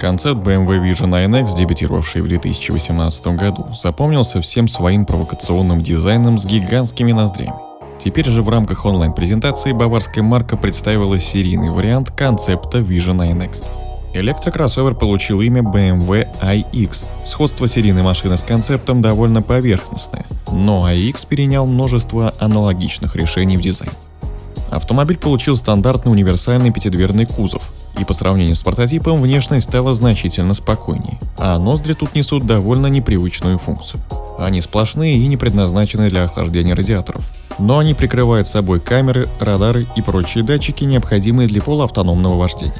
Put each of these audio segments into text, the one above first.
Концепт BMW Vision iNext, дебютировавший в 2018 году, запомнился всем своим провокационным дизайном с гигантскими ноздрями. Теперь же в рамках онлайн-презентации баварская марка представила серийный вариант концепта Vision iNext. Электрокроссовер получил имя BMW iX. Сходство серийной машины с концептом довольно поверхностное, но iX перенял множество аналогичных решений в дизайне. Автомобиль получил стандартный универсальный пятидверный кузов, и по сравнению с прототипом внешность стала значительно спокойнее, а ноздри тут несут довольно непривычную функцию. Они сплошные и не предназначены для охлаждения радиаторов, но они прикрывают собой камеры, радары и прочие датчики, необходимые для полуавтономного вождения.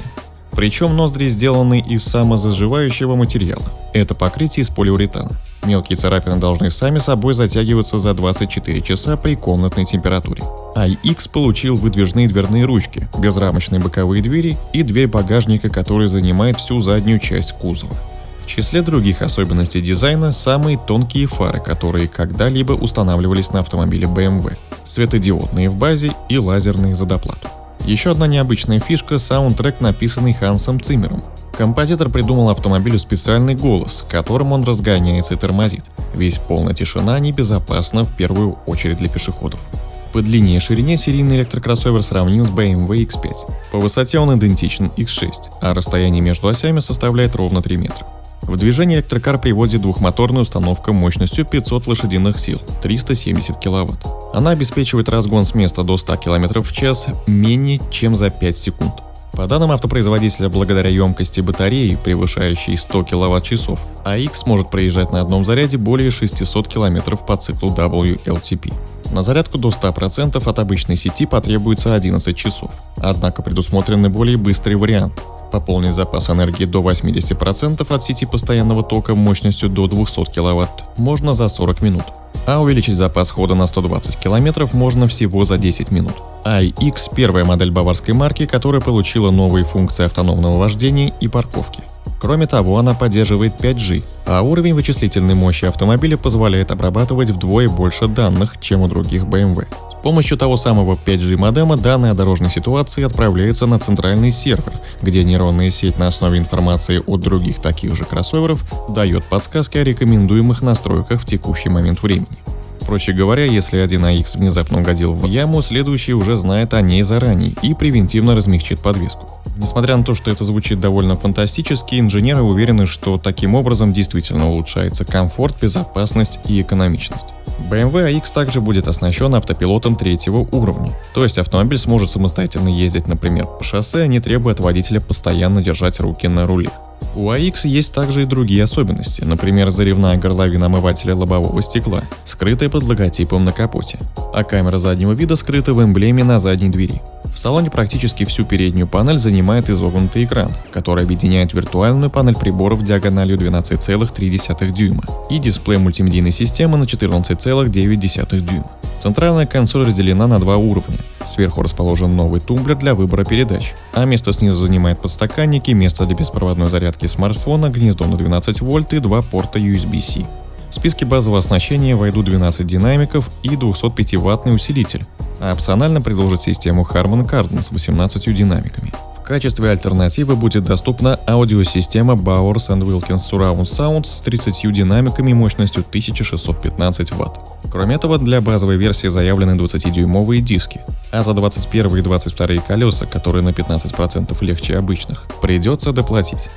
Причем ноздри сделаны из самозаживающего материала. Это покрытие из полиуретана. Мелкие царапины должны сами собой затягиваться за 24 часа при комнатной температуре. iX получил выдвижные дверные ручки, безрамочные боковые двери и дверь багажника, которая занимает всю заднюю часть кузова. В числе других особенностей дизайна самые тонкие фары, которые когда-либо устанавливались на автомобиле BMW, светодиодные в базе и лазерные за доплату. Еще одна необычная фишка – саундтрек, написанный Хансом Циммером. Композитор придумал автомобилю специальный голос, которым он разгоняется и тормозит. Ведь полная тишина небезопасна в первую очередь для пешеходов. По длине и ширине серийный электрокроссовер сравним с BMW X5. По высоте он идентичен X6, а расстояние между осями составляет ровно 3 метра. В движение электрокар приводит двухмоторную установку мощностью 500 лошадиных сил, 370 кВт. Она обеспечивает разгон с места до 100 км в час менее чем за 5 секунд. По данным автопроизводителя, благодаря емкости батареи, превышающей 100 кВт-часов, iX может проезжать на одном заряде более 600 км по циклу WLTP. На зарядку до 100% от обычной сети потребуется 11 часов, однако предусмотрены более быстрые варианты. Пополнить запас энергии до 80% от сети постоянного тока мощностью до 200 кВт можно за 40 минут, а увеличить запас хода на 120 км можно всего за 10 минут. iX – первая модель баварской марки, которая получила новые функции автономного вождения и парковки. Кроме того, она поддерживает 5G, а уровень вычислительной мощи автомобиля позволяет обрабатывать вдвое больше данных, чем у других BMW. С помощью того самого 5G модема данные о дорожной ситуации отправляются на центральный сервер, где нейронная сеть на основе информации от других таких же кроссоверов дает подсказки о рекомендуемых настройках в текущий момент времени. Проще говоря, если один iX внезапно угодил в яму, следующий уже знает о ней заранее и превентивно размягчит подвеску. Несмотря на то, что это звучит довольно фантастически, инженеры уверены, что таким образом действительно улучшается комфорт, безопасность и экономичность. BMW iX также будет оснащен автопилотом 3-го уровня, то есть автомобиль сможет самостоятельно ездить, например, по шоссе, не требуя от водителя постоянно держать руки на руле. У iX есть также и другие особенности, например, заливная горловина омывателя лобового стекла, скрытая под логотипом на капоте, а камера заднего вида скрыта в эмблеме на задней двери. В салоне практически всю переднюю панель занимает изогнутый экран, который объединяет виртуальную панель приборов диагональю 12,3 дюйма и дисплей мультимедийной системы на 14,9 дюйма. Центральная консоль разделена на 2 уровня. Сверху расположен новый тумблер для выбора передач, а место снизу занимает подстаканники, место для беспроводной зарядки смартфона, гнездо на 12 вольт и 2 порта USB-C. В списке базового оснащения войдут 12 динамиков и 205-ваттный усилитель, а опционально предложит систему Harman Kardon с 18 динамиками. В качестве альтернативы будет доступна аудиосистема Bowers & Wilkins Surround Sound с 30 динамиками мощностью 1615 Вт. Кроме этого, для базовой версии заявлены 20-дюймовые диски, а за 21 и 22 колеса, которые на 15% легче обычных, придется доплатить.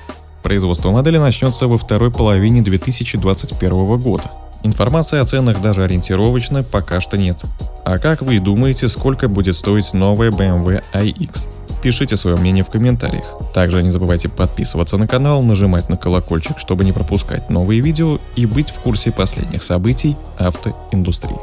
Производство модели начнется во второй половине 2021 года. Информации о ценах даже ориентировочно пока что нет. А как вы думаете, сколько будет стоить новая BMW iX? Пишите свое мнение в комментариях. Также не забывайте подписываться на канал, нажимать на колокольчик, чтобы не пропускать новые видео и быть в курсе последних событий автоиндустрии.